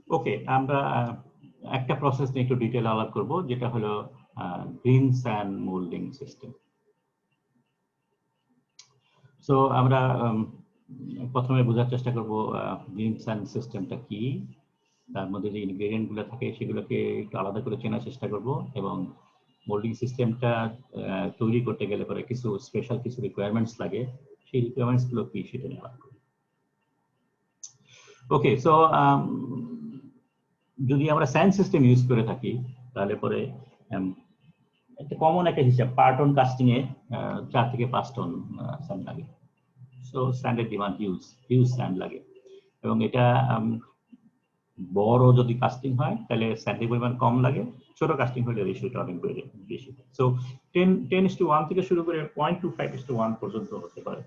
ওকে, আমরা একটা প্রসেস নিয়ে একটু ডিটেল আলাপ করব, যেটা হলো green sand moulding system. So আমরা প্রথমে বোঝার চেষ্টা করব গ্রিন স্যান্ড সিস্টেমটা কি, তার মধ্যে যে ইনগ্রেডিয়েন্ট গুলো থাকে সেগুলোকে একটু আলাদা করে চেনার চেষ্টা করব, এবং মোল্ডিং সিস্টেমটা তৈরি করতে গেলে পরে কিছু স্পেশাল কিছু রিকোয়ারমেন্টস লাগে, সেই রিকোয়ারমেন্টস গুলো কি সেটা নিয়ে আলাপ করব। ওকে, সো যদি আমরা স্যান্ড সিস্টেম ইউজ করে থাকি তাহলে পরে একটা কমন একটা হিসাব, পার টন কাস্টিং এ 4 থেকে 5 টন স্যান্ড লাগে। সো স্যান্ডের ডিমান্ড হিউজ স্যান্ড লাগে, এবং এটা বড় যদি কাস্টিং হয় তাহলে স্যান্ডের পরিমাণ কম লাগে, ছোট কাস্টিং হলে রেশিওটা অনেক বেশি। সো 10:1 থেকে শুরু করে 0.25:1 পর্যন্ত হতে পারে।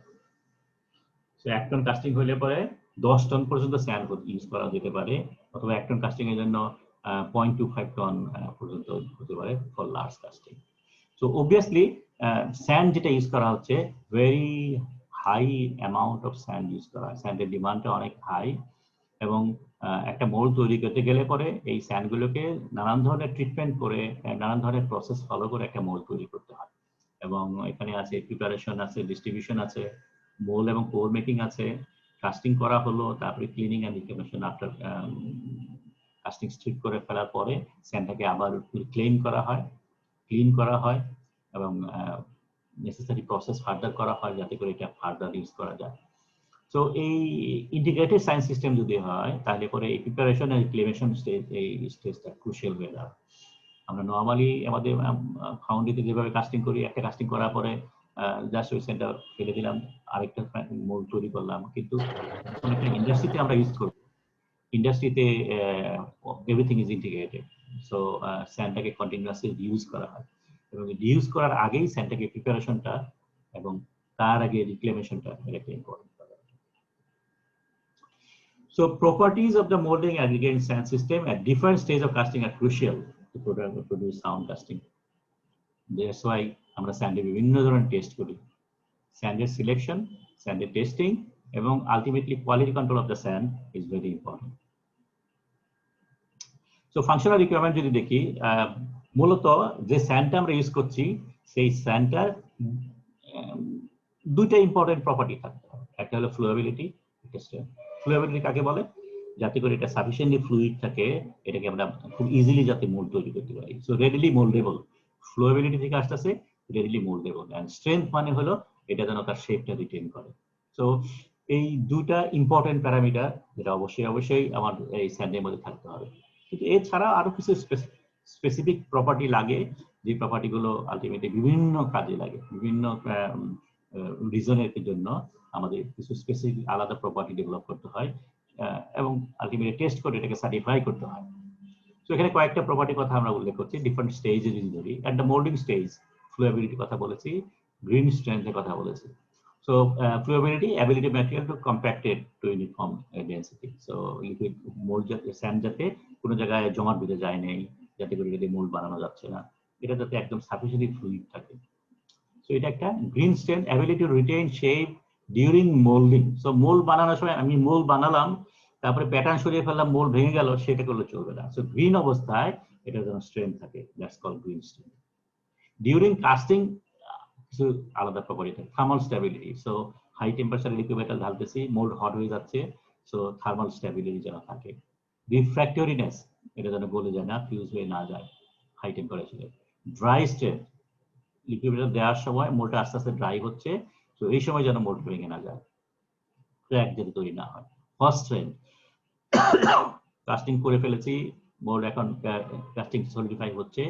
সো 1 টন কাস্টিং হলে পরে 10 টন পর্যন্ত স্যান্ড ইউজ করা যেতে পারে, অথবা 1 টন কাস্টিং এর জন্য 0.25 টন পর্যন্ত হতে পারে for large casting. So obviously sand যেটা ইউজ করা হচ্ছে, very high amount of sand use করা হয়, স্যান্ডের ডিমান্ডটা অনেক হাই, এবং একটা মোল্ড তৈরি করতে গেলে পরে এই স্যান্ডগুলোকে নানান ধরনের ট্রিটমেন্ট করে, নানান ধরনের প্রসেস ফলো করে একটা মোল্ড তৈরি করতে হয়। এবং এখানে আছে প্রিপারেশন আছে, ডিস্ট্রিবিউশন আছে, মোল্ড এবং কোর মেকিং আছে, কাস্টিং করা হলো, তারপরে cleaning and reclamation, after casting strip করে ফেলার পরে স্যান্ডটাকে আবার ক্লিন করা হয় এবং নেসেসারি প্রসেস ফার্দার করা হয় যাতে করে এটা ফার্দার ইউজ করা যায়। সো এই ইন্টিগ্রেটেড সায়েন্স সিস্টেম যদি হয় তাহলে পরে এই প্রিপারেশন আর রিক্লেমেশন স্টেজ, এই স্টেজটা ক্রুশিয়াল হয়ে দাঁড়ায়। আমরা নর্মালি আমাদের ফাউন্ডেতে যেভাবে কাস্টিং করি, একটা কাস্টিং করার পরে জাস্ট ওই সেন্টার ফেলে দিলাম, আরেকটা মোল্ড তৈরি করলাম, কিন্তু ইন্ডাস্ট্রিতে আমরা ইউজ করব, ইন্ডাস্ট্রিতে এভরিথিং ইজ ইন্টিগ্রেটেড। সো স্যান্ডটাকে কন্টিনিউয়াসলি ইউজ করা হয়, এবং ইউজ করার আগেই স্যান্ডটাকে প্রিপারেশনটা এবং তার আগে রিক্লেমেশনটা এটা important. So properties of the molding aggregate sand system at different stages of casting are crucial to produce sound casting. That's why আমরা স্যান্ডে বিভিন্ন ধরনের টেস্ট করি, স্যান্ডের সিলেকশন, স্যান্ডের টেস্টিং, এবং ultimately quality control of the sand is very important. So functional requirement যদি দেখি, মূলত যে স্যান্ডটা আমরা ইউজ করছি সেই স্যান্ডটার দুইটা ইম্পর্টেন্ট প্রপার্টি থাকতে হবে, একটা হলো ফ্লুয়েবিলিটি, একটা স্ট্রেংথ। ফ্লুয়েবিলিটি কাকে বলে? যাতে করে এটা সাফিসিয়েন্টলি ফ্লুইড থাকে, এটাকে আমরা খুব ইজিলি যাতে মোল্ড তৈরি করতে পারি। সো রেডিলি মোল্ডেবল, ফ্লুয়েবিলিটি থেকে আসতেছে রেডিলি মোল্ডেবল, এন্ড স্ট্রেংথ মানে হলো এটা যেন তার শেপটা রিটেইন করে। সো এই দুটা ইম্পর্টেন্ট প্যারামিটার যেটা অবশ্যই আমার এই স্যান্ডের মধ্যে থাকতে হবে। কিন্তু এছাড়া আরো কিছু স্পেসিফিক প্রপার্টি লাগে, যে প্রপার্টি গুলো আলটিমেটলি বিভিন্ন কাজে লাগে, বিভিন্ন রিজনের জন্য আমাদের কিছু স্পেসিফিক আলাদা প্রপার্টি ডেভেলপ করতে হয়, এবং আলটিমেটলি টেস্ট করে এটাকে সার্টিফাই করতে হয়। তো এখানে কয়েকটা প্রপার্টির কথা আমরা উল্লেখ করছি, ডিফারেন্ট স্টেজে যদি ধরি। অ্যাট দ্য মোল্ডিং স্টেজ ফ্লুয়েবিলিটির কথা বলেছি, গ্রিন স্ট্রেংথের কথা বলেছি। So flowability, ability material to compacted to uniform density. So liquid mould যাতে স্যান্ড যাতে কোনো জায়গায় জমাট বেঁধে যায় নেই, যাতে করে যদি মোল্ড বানানো যাচ্ছে না, এটা যাতে একদম সাফিসিয়েন্টলি ফ্লুইড থাকে। সো এটা একটা green strength, ability to retain shape during moulding. So mould বানানোর সময় আমি মোল্ড বানালাম, তারপরে প্যাটার্ন সরিয়ে ফেললাম, মোল্ড ভেঙে গেল, সেটা করলে চলবে না। সো গ্রিন অবস্থায় এটা যেন স্ট্রেংথ থাকে, that's called green strength. During casting কিছু আলাদা প্রপার্টি থাকে, থার্মাল স্ট্যাবিলিটি। সো হাই টেম্পারেচারে লিকুইড মেটাল ঢালতেছি, মোল্ড হট হয়ে যাচ্ছে, সো থার্মাল স্ট্যাবিলিটি যেন থাকে। রিফ্র্যাক্টরিনেস, এটা যেন গলে যায় না, ফিউজ হয়ে না যায় হাই টেম্পারেচারে। ড্রাই স্ট্রেংথ, লিকুইড মেটাল দেওয়ার সময় মোল্ডটা আস্তে আস্তে ড্রাই হচ্ছে, তো এই সময় যেন মোল্ড ভেঙে না যায়, ক্র্যাক যাতে তৈরি না হয়। ফার্স্ট স্ট্রেংথ, কাস্টিং করে ফেলেছি, মোল্ড এখন কাস্টিং সলিডিফাই হচ্ছে,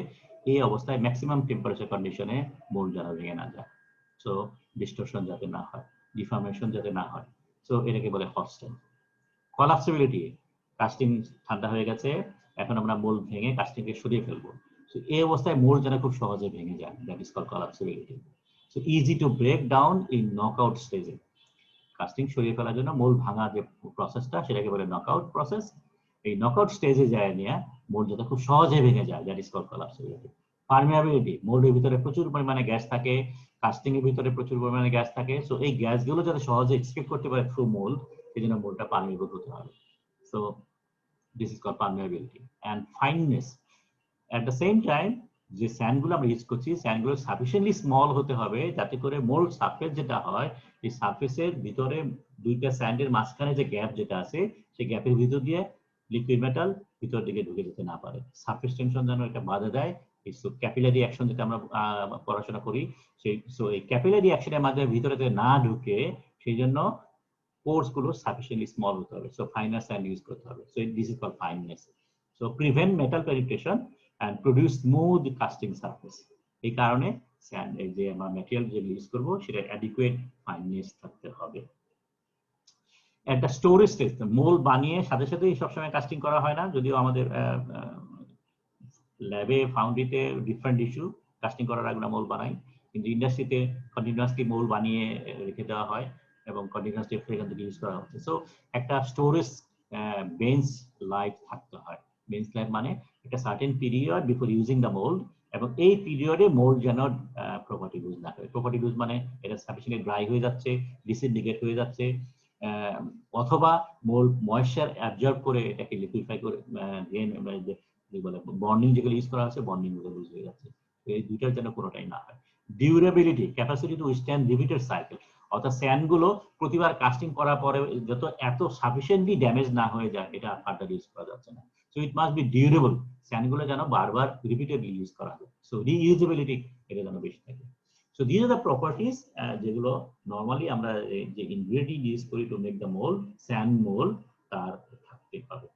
এই অবস্থায় ম্যাক্সিমাম টেম্পারেচার কন্ডিশনে মোল্ড যেন ভেঙে না যায়, সো ডিস্টরশন যাতে না হয়, ডিফর্মেশন যাতে না হয়, সো এটাকে বলে হট স্ট্রেংথ। কলাপসিবিলিটি, কাস্টিং ঠান্ডা হয়ে গেছে, এখন আমরা মোল্ড ভেঙে কাস্টিংকে সরিয়ে ফেলবো, সো এই অবস্থায় মোল্ড যেন খুব সহজে ভেঙে যায়, that is called collapsibility. So easy to break down in knockout স্টেজে, কাস্টিং সরিয়ে ফেলার জন্য মোল্ড ভাঙা যে প্রসেসটা সেটাকে বলে নকআউট প্রসেস। এই নকআউট স্টেজে যায় নিয়ে মোল্ড যাতে খুব সহজে ভেঙে যায়, দ্যাট ইজ কল্ড কলাপসিবিলিটি। পারমিয়াবিলিটি, মোল্ডের ভিতরে প্রচুর পরিমাণে গ্যাস থাকে, কাস্টিং এর ভিতরে প্রচুর পরিমাণে গ্যাস থাকে, সো এই গ্যাসগুলো যাতে সহজে এক্সকেপ করতে পারে থ্রু মোল্ড, সেই জন্য মোল্ডটা পারমিয়েবল হতে হবে। So This is called permeability. And fineness, at the same time যে স্যান্ডগুলো আমরা ইউজ করছি স্যান্ডগুলো সাফিসিয়েন্টলি স্মল হতে হবে যাতে করে মোল্ড সারফেস যেটা হয় এই সারফেসের ভিতরে দুইটা স্যান্ডের মাঝখানে যে গ্যাপ যেটা আছে সেই গ্যাপের ভিতর দিয়ে লিকুইড মেটাল ভিতর দিকে ঢুকে যেতে না পারে, সারফেস টেনশন যেন এটা বাধা দেয়। ক্যাপিলারি অ্যাকশন যেটা আমরা পড়াশোনা করি সেই এই ক্যাপিলারি অ্যাকশনের মাধ্যমে ভিতরে না ঢুকে সেই জন্য পোর্স গুলো সাফিসিয়েন্টলি স্মল হতে হবে। সো ফাইনার স্যান্ড ইউজ করতে হবে। So this is called fineness. So prevent metal penetration and produce smooth casting surface. এই কারণে স্যান্ড এই যে আমরা ম্যাটেরিয়াল যে ইউজ করব সেটা অ্যাডিকুয়েট ফাইননেস থাকতে হবে। একটা স্টোরেজ স্টেজ মোল্ড বানিয়ে সাথে সাথেই সবসময় কাস্টিং করা হয় না, যদিও আমাদের ল্যাবে ফাউন্ড্রিতে ডিফারেন্ট ইস্যু কাস্টিং করার আগে আমরা মোল্ড বানাই, কিন্তু ইন্ডাস্ট্রিতে কন্টিনিউয়াসলি মোল্ড বানিয়ে রেখে দেওয়া হয় এবং কন্টিনিউয়াসলি সেখান থেকে ইউজ করা হচ্ছে। সো একটা স্টোরেজ বেঞ্চ লাইফ থাকতে হয়। বেঞ্চ লাইফ মানে একটা certain period before using the mould, এবং এই পিরিয়ডে মোল্ড যেন প্রপার্টি লুজ না হয়। প্রপার্টি লুজ মানে এটা সাফিসিয়েন্টলি ড্রাই হয়ে যাচ্ছে, ডিসিন্ডিকেট হয়ে যাচ্ছে, অথবা মোল্ড ময়েশ্চার অ্যাবজর্ব করে এটাকে লিকুইফাই করে বলে বন্ডিং যেগুলো ইউজ করা আছে বন্ডিং গুলো লুজ হয়ে যাচ্ছে। এই দুইটার যেন কোনোটাই না হয়। Durability, capacity to withstand repeated cycle, অর্থাৎ স্যান্ড গুলো প্রতিবার কাস্টিং করার পরে যত এত সাফিসিয়েন্টলি ড্যামেজ না হয়ে যায় এটা ফার্দার ইউজ করা যাচ্ছে না। So it must be durable, sand গুলো যেন বারবার রিপিটেডলি ইউজ করা হয়। সো রিইউজেবিলিটি এটা যেন বেশি থাকে। So this are the properties যেগুলো নর্মালি আমরা যে ইনগ্রেডিয়েন্ট ইউজ করি to make the mould, sand mould তার থাকতে হবে।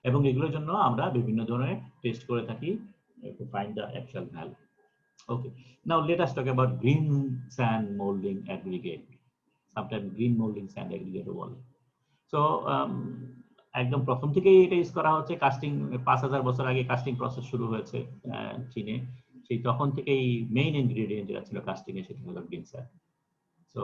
এবং এগুলোর জন্য আমরা বিভিন্ন ধরনের টেস্ট করে থাকি to find the actual value. Okay, now let us talk about green sand molding aggregate. Sometimes green molding sand aggregate বলে। So একদম প্রথম থেকেই এটা ইউজ করা হচ্ছে। কাস্টিং 5000 বছর আগে কাস্টিং প্রসেস শুরু হয়েছে চীনে, সেই তখন থেকেই মেইন ইনগ্রেডিয়েন্ট যেটা ছিল কাস্টিং এ সেটা হলো গ্রিন স্যান্ড। সো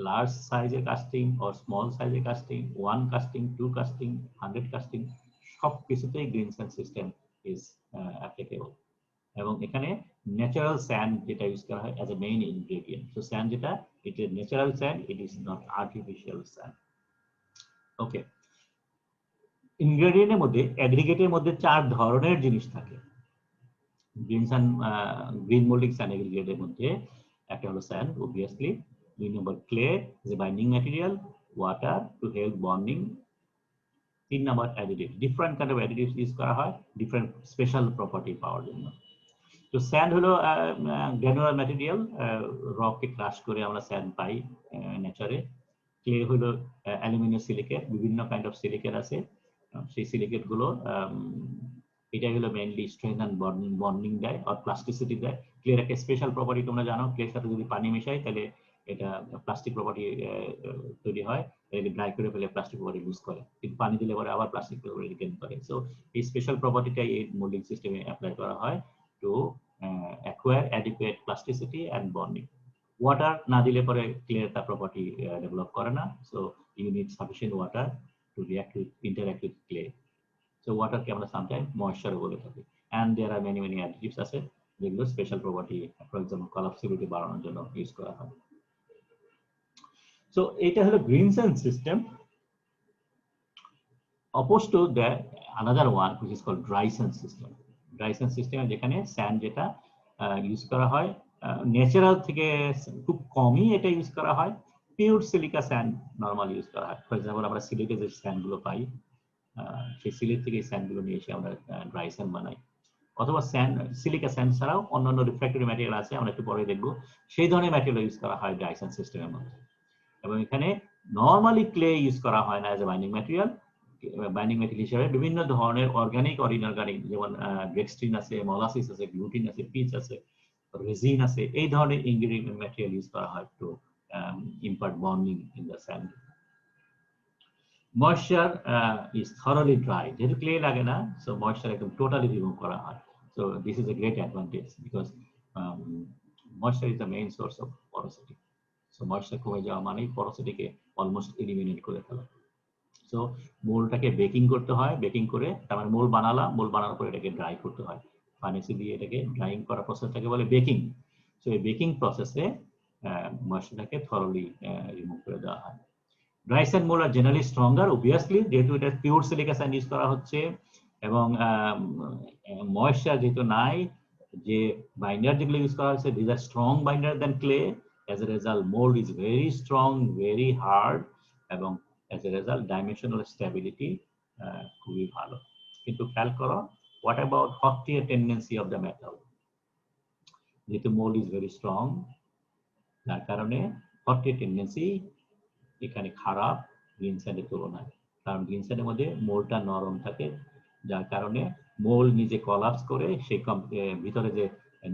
large সাইজের কাস্টিং or small সাইজের কাস্টিং, 1 কাস্টিং, 2 কাস্টিং, 100 কাস্টিং, সব কিছুতেই green sand system is applicable. এবং এখানে ন্যাচারাল স্যান্ড যেটা ইউজ করা হয় as a main ingredient. So sand যেটা it is natural sand, it is not artificial sand. Okay, ইনগ্রেডিয়েন্টের মধ্যে অ্যাগ্রিগেটের মধ্যে 4 ধরনের জিনিস থাকে। গ্রিন মোল্ডিং স্যান্ড অ্যাগ্রিগেটের মধ্যে একটা হলো স্যান্ড অবভিয়াসলি, 2 নম্বর ক্লে যে binding material, water to help bonding, 3 number additive, different kind of additives use করা হয় ডিফারেন্ট স্পেশাল প্রপার্টি পাওয়ার জন্য। তো স্যান্ড হলো গ্র্যানুলার ম্যাটেরিয়াল, রককে ক্রাশ করে আমরা স্যান্ড পাই নেচারে। ক্লে হলো অ্যালুমিনিয়াম সিলিকেট, বিভিন্ন কাইন্ড অফ সিলিকেট আছে, সেই সিলিকেট গুলো এটা হলো মেইনলি স্ট্রেংথ এন্ড বন্ডিং দেয় আর প্লাস্টিসিটি দেয়। ক্লের একটা স্পেশাল প্রপার্টি তোমরা জানো, ক্লের সাথে যদি পানি মেশাই তাহলে এটা প্লাস্টিক প্রপার্টি তৈরি হয়, এটাকে ড্রাই করে ফেলে প্লাস্টিক প্রপার্টি লুজ করে, কিন্তু পানি দিলে পরে আবার প্লাস্টিক প্রপার্টি গেইন করে। সো এই স্পেশাল প্রপার্টিটাই এই মোল্ডিং সিস্টেমে অ্যাপ্লাই করা হয় to acquire adequate plasticity and bonding. Water না দিলে পরে ক্লের তার প্রপার্টি ডেভেলপ করে না, so you need sufficient water to interact with clay. So water কে আমরা সামটাইম ময়েশ্চার বলে থাকি, and there are many additives আছে যেগুলো special property, for example collapsibility বাড়ানোর জন্য ইউজ করা হয়। সো এটা হলো green sand system. Opposed to that, another one which is called dry sand system. Dry sand system যেখানে স্যান্ড যেটা ইউজ করা হয় ন্যাচারাল থেকে খুব কমই এটা ইউজ করা হয়, pure silica sand normal use করা হয়। ফর এক্সাম্পল আমরা সিলেটে যে স্যান্ড গুলো পাই সেই সিলেট থেকে স্যান্ড গুলো নিয়ে এসে আমরা ড্রাই স্যান্ড বানাই, অথবা স্যান্ড সিলিকা স্যান্ড ছাড়াও অন্যান্য রিফ্র্যাক্টরি ম্যাটেরিয়াল আছে, আমরা একটু পরে দেখবো, সেই ধরনের ম্যাটেরিয়াল ইউজ করা হয় ড্রাই স্যান্ড সিস্টেমের মধ্যে। এবং এখানে নরমালি ক্লে ইউজ করা হয় না as a binding material. Binding material হিসেবে বিভিন্ন ধরনের অর্গানিক or ইনঅর্গানিক, যেমন ডেক্সট্রিন আছে, মোলাসিস আছে, গ্লুটিন আছে, পিচ আছে, রেজিন আছে, এই ধরনের ইনগ্রেডিয়েন্ট ম্যাটেরিয়াল ইউজ করা হয় two impart bonding in the sand. Moisture is thoroughly dry. যেহেতু ক্লে লাগে না, so moisture একদম টোটালি রিমুভ করা হয়। So this is a great advantage because moisture is the main source of porosity. So moisture কমে যাওয়া মানে porosity-কে almost eliminate করে ফেলা। সো মোল্ডটাকে বেকিং করতে হয়, বেকিং করে তার মানে মোল্ড বানানোর পরে এটাকে ড্রাই করতে হয়, ফার্নেসে দিয়ে এটাকে ড্রাইং করা প্রসেসটাকে বলে বেকিং। সো এই বেকিং প্রসেসে ময়েশ্চারটাকে থরলি রিমুভ করে দেওয়া হয়। Dry sand mould are generally stronger obviously, যেহেতু এটা পিওর সিলিকা স্যান্ড ইউজ করা হচ্ছে এবং ময়েশ্চার যেহেতু নাই, যে বাইন্ডার যেগুলো ইউজ করা হচ্ছে this are strong binder then clay, as a result mold is very strong, very hard, এবং as a result dimensional stability খুবই ভালো। কিন্তু খেয়াল করো, what about hot tear tendency of the metal? যেহেতু mold is very strong, যার কারণে hot tear tendency এখানে খারাপ গ্রিন স্যান্ডের তুলনায়, কারণ গ্রিন স্যান্ডের মধ্যে মোলটা নরম থাকে, যার কারণে মোল নিজে কলাপস করে সেই ভিতরে যে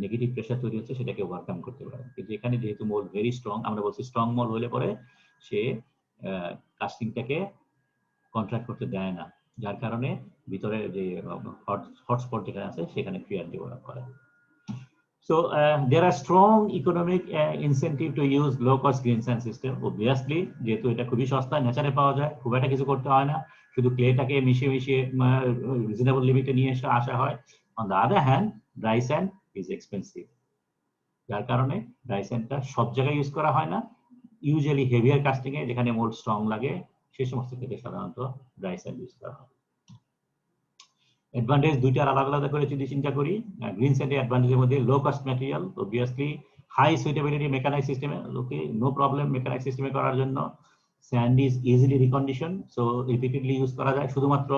নেগেটিভ প্রেশার তৈরি হচ্ছে সেটাকে ওভারকাম করতে পারে। কিন্তু এখানে যেহেতু মোল ভেরি স্ট্রং, আমরা বলছি স্ট্রং মোল হলে পরে সে কাস্টিংটাকে কন্ট্রাক্ট করতে দেয় না, যার কারণে ভিতরে যে হটস্পট যেখানে আছে সেখানে ফিয়ার ডেভেলপ করে। So there are strong economic incentive to use low cost green sand system. Obviously, যেহেতু এটা খুবই সস্তা, নেচারে পাওয়া যায়, খুব একটা কিছু করতে হয় না, শুধু ক্লেটাকে মিশিয়ে রিজনেবল লিমিটে নিয়ে আসা হয়। On the other hand, dry sand is expensive, যার কারণে ড্রাই স্যান্ডটা সব জায়গায় ইউজ করা হয় না। ইউজুয়ালি হেভিয়ার কাস্টিং এ যেখানে মোল্ড স্ট্রং লাগে সেই সমস্ত ক্ষেত্রে সাধারণত ড্রাই স্যান্ড ইউজ করা হয়। অ্যাডভান্টেজ দুইটা আলাদা আলাদা করে যদি চিন্তা করি, গ্রিন স্যান্ডের অ্যাডভান্টেজের মধ্যে low cost material, obviously high suitability mechanise সিস্টেমে, ওকে নো প্রবলেম মেকানাইজ সিস্টেমে করার জন্য। Sand is easily recondition, so repeatedly use করা যায়। শুধুমাত্র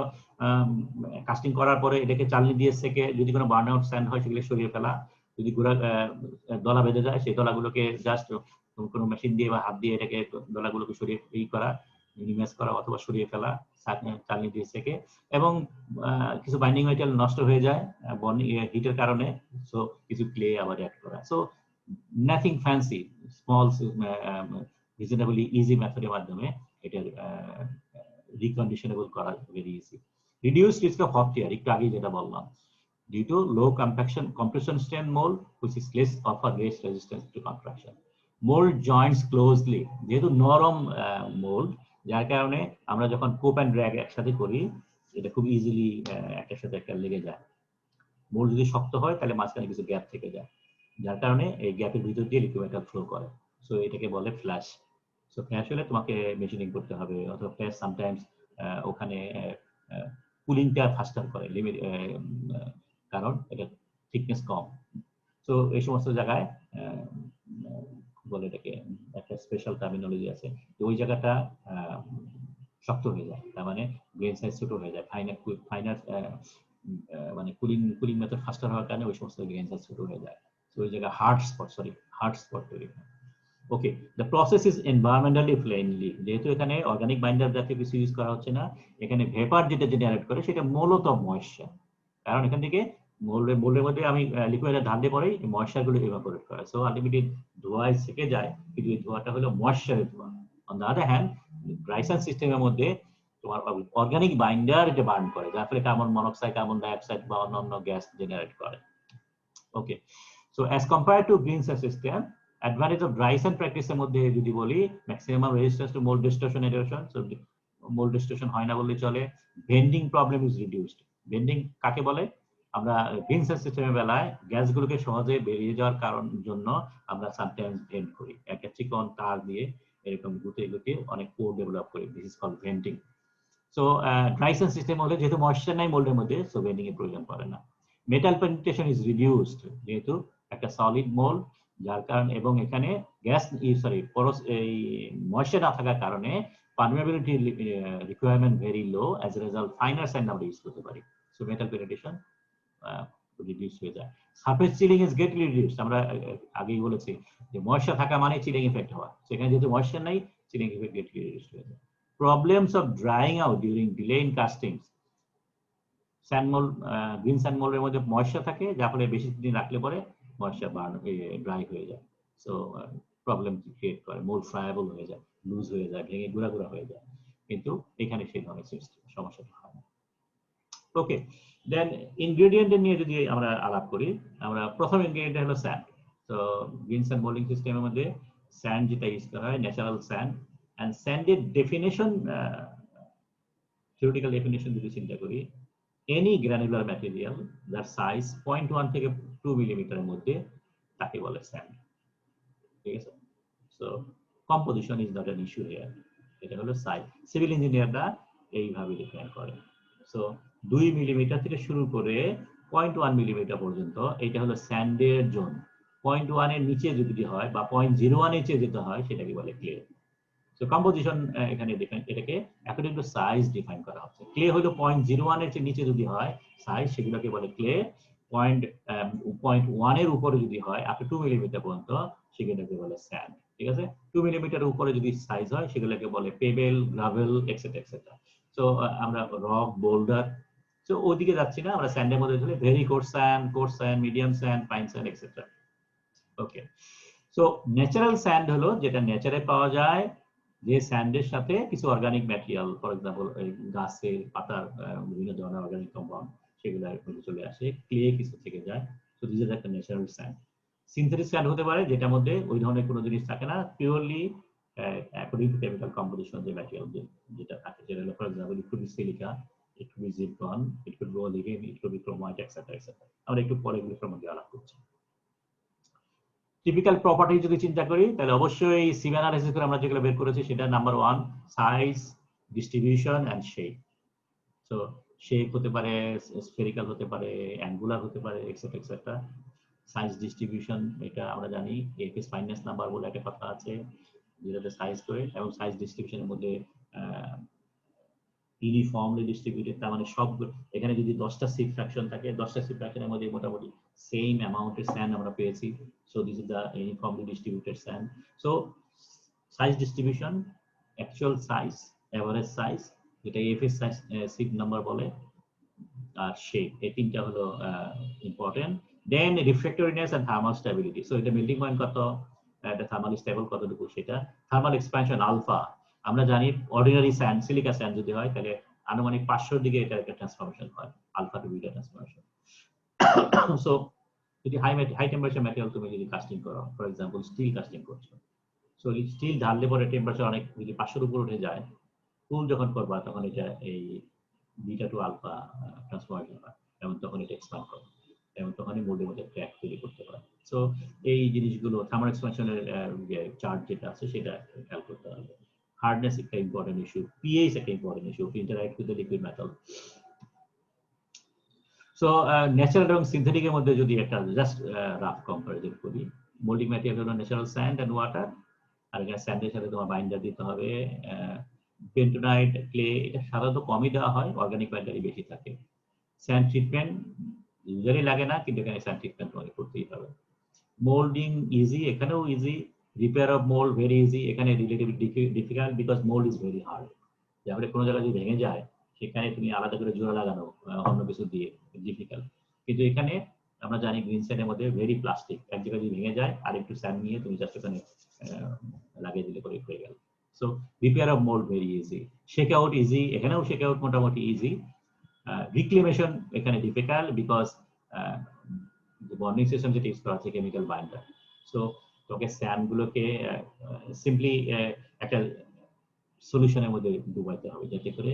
কাস্টিং করার পরে এটাকে চালনি দিয়ে সেকে যদি কোনো বার্ন আউট স্যান্ড হয় সেগুলো সরিয়ে ফেলা, যদি গুঁড়া দলা বেঁধে যায় সেই দলাগুলোকে জাস্ট কোনো মেশিন দিয়ে বা হাত দিয়ে এটাকে দলাগুলোকে সরিয়ে করা, মিনিমাইজ করা অথবা সরিয়ে ফেলা চালনি দিয়ে সেকে। এবং কিছু বাইন্ডিং মেটেরিয়াল নষ্ট হয়ে যায় হিটের কারণে, সো কিছু ক্লে আবার অ্যাড করা। So nothing fancy, small reasonably easy মেথডের মাধ্যমে এটা রিকন্ডিশনেবল করা very easy. Reduce risk of hot tear, একটু আগে যেটা বললাম, due to low compression strain mold which is less offer less resistance to contraction. Mold joints closely, যেহেতু নরম মোল্ড, যার কারণে আমরা যখন কোপ অ্যান্ড ড্র্যাগ একসাথে করি এটা খুব ইজিলি একটার সাথে একটা লেগে যায়। মোল্ড যদি শক্ত হয় তাহলে মাঝখানে কিছু গ্যাপ থেকে যায়, যার কারণে এই গ্যাপের ভিতর দিয়ে লিকুইড মেটাল ফ্লো করে। সো এটাকে বলে ফ্ল্যাশ। সো ফ্ল্যাশ হলে তোমাকে মেশিনিং করতে হবে, অথবা ফ্ল্যাশ সামটাইমস ওখানে কুলিংটা ফাস্টার করে লিমিট, কারণ এটা থিকনেস কম। সো এই সমস্ত জায়গায় বলে এটাকে একটা স্পেশাল টার্মিনোলজি আছে, ওই জায়গাটা শক্ত হয়ে যায়, তার মানে গ্রেন সাইজ ছোট হয়ে যায়, ফাইনার মানে কুলিং মেথড ফাস্টার হওয়ার কারণে ওই সমস্ত গ্রেন সাইজ ছোট হয়ে যায়। তো ওই জায়গায় হার্ড স্পট তৈরি হয়। Okay, the process is environmentally friendly, যেহেতু এখানে অর্গানিক বাইন্ডার জাতীয় কিছু ইউজ করা হচ্ছে না, এখানে ভেপার যেটা জেনারেট করে সেটা মূলত ময়েশ্চার, কারণ এখান থেকে মোল্ডের মধ্যে আমি লিকুইডে ঢাল দিয়ে পরেই ময়েশ্চার গুলো ইভাপোরেট করে, সো আলটিমেটলি ধোঁয়ায় সেকে যায়, কিন্তু এই ধোঁয়াটা হলো ময়েশ্চারের ধোঁয়া। On the other hand dry sand সিস্টেমের মধ্যে তোমার অর্গানিক বাইন্ডার এটা বার্ন করে, যার ফলে কার্বন মনোক্সাইড, কার্বন ডাইঅক্সাইড বা অন্যান্য গ্যাস জেনারেট করে। Okay, so as compare to green sand system, advantage of dry sand প্র্যাকটিসের মধ্যে যদি বলি, maximum resistance to mould distortion erosion, so mould distortion হয় না বললে চলে। Bending problem is reduced. Bending কাকে বলে? আমরা গ্রিন স্যান্ড সিস্টেমের বেলায় গ্যাসগুলোকে সহজে বেরিয়ে যাওয়ার কারণ জন্য আমরা সামটাইমস ভেন্ট করি, একটা চিকন তার দিয়ে এরকম গুটিয়ে অনেক পোর ডেভেলপ করি, this is called venting. So dry sand system হলে যেহেতু ময়েশ্চার নাই মোল্ডের মধ্যে, সো বেন্ডিং এর প্রয়োজন পড়ে না। মেটাল পেনিট্রেশন ইজ রিডিউসড, যেহেতু একটা সলিড মোল্ড, যার কারণে এবং এখানে গ্যাস পরস এই ময়েশ্চার না থাকার কারণে permeability requirement very low, as a result finer sand আমরা ইউজ করতে পারি। সো মেটাল পেনিট্রেশন রিডিউস হয়ে যায়। Surface chilling is greatly reduced, আমরা আগেই বলেছি যে ময়েশ্চার থাকা মানে চিলিং ইফেক্ট হওয়া, সেখানে যেহেতু ময়েশ্চার নাই চিলিং ইফেক্ট গ্রেটলি রিডিউসড হয়ে যায়। Problems of drying out during delay in castings, sand mould, green sand মোল্ডের মধ্যে ময়েশ্চার থাকে, যার ফলে বেশি দিন রাখলে পরে ময়েশ্চার ড্রাই হয়ে যায়, সো প্রবলেম ক্রিয়েট করে, মোল্ড ফ্রায়াবল হয়ে যায়, লুজ হয়ে যায়, ভেঙে গুঁড়া হয়ে যায়, কিন্তু এখানে সেই ধরনের সমস্যাটা হয় না। ওকে, দেন ইনগ্রেডিয়েন্ট নিয়ে যদি আমরা আলাপ করি, আমরা প্রথম ইনগ্রেডিয়েন্ট হলো স্যান্ড। তো গ্রিন স্যান্ড মোল্ডিং সিস্টেমের মধ্যে স্যান্ড যেটা ইউজ করা হয় ন্যাচারাল স্যান্ড, and স্যান্ডের ডেফিনেশন, থিওরিটিক্যাল ডেফিনেশন যদি চিন্তা করি, any granular material যার সাইজ 0.1 থেকে 2 মিলিমিটারের মধ্যে তাকে বলে স্যান্ড। ঠিক আছে, so composition is not an issue here. এটা হলো সাইজ। সিভিল ইঞ্জিনিয়াররা এইভাবে ডিফাইন করে। সো 2 মিলিমিটার থেকে শুরু করে 0.1 মিলিমিটার পর্যন্ত এটা হলো স্যান্ডের জোন। 0.1 এর নিচে যদি হয় বা 0.01 এর চেয়ে যেতে হয় সেটাকে বলে ক্লে। সো কম্পোজিশন এখানে ডিফাইন, এটাকে অ্যাকর্ডিং টু সাইজ ডিফাইন করা হচ্ছে। ক্লে হলো 0.01 এর চেয়ে নিচে যদি হয় সাইজ, সেগুলোকে বলে ক্লে। 0.1 এর উপরে যদি হয় আপ টু 2 মিলিমিটার পর্যন্ত সেগুলোকে বলে স্যান্ড। ঠিক আছে, 2 মিলিমিটার উপরে যদি সাইজ হয় সেগুলোকে বলে pebble, gravel, etcetera etcetera. So আমরা রক, বোল্ডার, সো ওদিকে যাচ্ছি না, আমরা স্যান্ডের মধ্যে ধরে very coarse sand, medium sand, fine sand, etcetera. Okay, so natural sand হলো যেটা নেচারে পাওয়া যায়, যে স্যান্ডের সাথে কিছু অর্গানিক ম্যাটেরিয়াল, ফর এক্সাম্পল গাছের পাতার বিভিন্ন ধরনের অর্গানিক কম্পাউন্ড সেগুলো চলে আসে, ক্লে কিছু থেকে যায়। সো দিস ইজ একটা ন্যাচারাল স্যান্ড। সিনথেটিক স্যান্ড হতে পারে যেটার মধ্যে ওই ধরনের কোনো জিনিস থাকে না, purely according to chemical composition যে ম্যাটেরিয়াল যেটা থাকে, যেটা হলো for example it could be silica, it could be zircon, it could be olivine, it could be chromite, etcetera etcetera. আমরা একটু পরে এগুলো সম্বন্ধে আলাপ করছি। টিপিক্যাল প্রপার্টি যদি চিন্তা করি তাহলে অবশ্যই সিভ অ্যানালাইসিস করে আমরা যেগুলো বের করেছি সেটা number 1 size, distribution and shape. So shape হতে পারে স্ফেরিক্যাল, হতে পারে অ্যাঙ্গুলার, হতে পারে এক্সেট্রা এক্সেট্রা। সাইজ ডিস্ট্রিবিউশন এটা আমরা জানি, এফএস ফাইনেস নাম্বার বলে একটা কথা আছে যেটাতে সাইজ করে, এবং সাইজ ডিস্ট্রিবিউশনের মধ্যে ইউনিফর্মলি ডিস্ট্রিবিউটেড, তার মানে সব এখানে যদি 10টা সিপ ফ্র্যাকশন থাকে 10টা সিপ ফ্র্যাকশনের মধ্যে মোটামুটি সেম অ্যামাউন্টের স্যান্ড আমরা পেয়েছি। So this is the uniformly distributed sand. So size distribution, actual size, average size যেটা এফএস সাইজ সিপ নাম্বার বলে, আর শেপ, এই তিনটা হলো ইম্পর্টেন্ট। Then refractoriness and thermal stability. So এটা মেল্টিং পয়েন্ট কত, এটা থার্মালি স্টেবল কতটুকু সেটা। থার্মাল এক্সপ্যানশন আলফা, আমরা জানি অর্ডিনারি স্যান্ড, সিলিকা স্যান্ড যদি হয় তাহলে আনুমানিক 500 দিকে এটা একটা ট্রান্সফরমেশন হয়, alpha to beta transformation. So যদি হাই টেম্পারেচার ম্যাটেরিয়াল তুমি যদি কাস্টিং করো, ফর এক্সাম্পল স্টিল কাস্টিং করছো, সো স্টিল ঢাললে পরে টেম্পারেচার অনেক যদি 500 উপর উঠে যায়, কুল যখন করবা তখন এটা এই বিটা টু আলফা ট্রান্সফরমেশন হয়, এবং তখন এটা এক্সপ্যান্ড করে, এবং তখনই মোল্ডের মধ্যে ক্র্যাক তৈরি করতে পারে। সো এই জিনিসগুলো থার্মাল এক্সপ্যানশনের চার্ট যেটা আছে সেটা খেয়াল করতে হবে। হার্ডনেস একটা ইম্পর্টেন্ট ইস্যু, পিএইচ একটা important issue, interact with the liquid metal. So natural এবং সিনথেটিকের মধ্যে যদি একটা জাস্ট রাফ কম্পারিজন করি, মোল্ডিং ম্যাটেরিয়াল হলো ন্যাচারাল স্যান্ড এন্ড ওয়াটার, আর এখানে স্যান্ডের সাথে তোমার বাইন্ডার দিতে হবে বেন্টোনাইট, ক্লে, এটা সাধারণত কমই দেওয়া হয়, অর্গানিক বাইন্ডারই বেশি থাকে। স্যান্ড ট্রিটমেন্ট ইউজুয়ালি লাগে না, কিন্তু এখানে স্যান্ড ট্রিটমেন্ট তোমাকে করতেই হবে। মোল্ডিং ইজি, এখানেও easy. Repair of mould very easy, এখানে relatively difficult because mould is very hard. যেমন কোনো জায়গায় যদি ভেঙে যায় সেখানে তুমি আলাদা করে জোড়া লাগানো অন্য কিছু দিয়ে ডিফিকাল্ট, কিন্তু এখানে আমরা জানি গ্রিন স্যান্ডের মধ্যে ভেরি প্লাস্টিক, এক জায়গায় যদি ভেঙে যায় আর একটু স্যান্ড নিয়ে তুমি জাস্ট ওখানে লাগিয়ে দিলে করে হয়ে গেল। So repair of mould very easy. Shake out easy, এখানেও শেক আউট মোটামুটি ইজি। রিক্লেমেশন এখানে ডিফিকাল্ট বিকজ বন্ডিং সিস্টেম যেটা ইউজ করা আছে কেমিক্যাল বাইন্ডার। সো তোকে স্যান্ড গুলোকে সিম্পলি একটা সলিউশনের মধ্যে ডুবাইতে হবে যাতে করে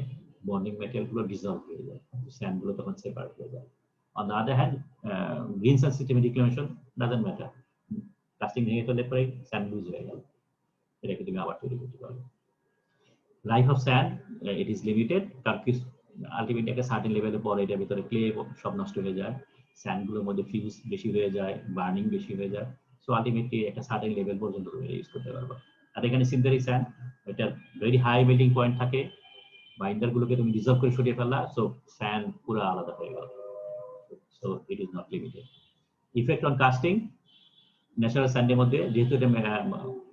বন্ডিং ম্যাটেরিয়াল গুলো ডিসলভ হয়ে যায়, স্যান্ড গুলো তখন সেপারেট হয়ে যায়। On the other hand green sand system reclamation doesn't matter, casting ভেঙে ফেললে পরে স্যান্ড লুজ হয়ে গেল, এটাকে তুমি আবার তৈরি করতে পারবে। Life of sand it is limited, কারণ আলটিমেটলি একটা সার্টেন লেভেলের পরে এটার ভিতরে ক্লে সব নষ্ট হয়ে যায়, স্যান্ডগুলোর মধ্যে ফিউজ বেশি হয়ে যায়, বার্নিং বেশি হয়ে যায়। সো আলটিমেটলি একটা সার্টেন লেভেল পর্যন্ত ইউজ করতে পারবো। আর এখানে সিনথেটিক স্যান্ড, এটা ভেরি হাই মেল্টিং পয়েন্ট থাকে, বাইন্ডার গুলোকে তুমি ডিসলভ করে সরিয়ে ফেললা, সো স্যান্ড পুরো আলাদা হয়ে গেল। So it is not limited. Effect on casting, natural স্যান্ডের মধ্যে যেহেতু এটা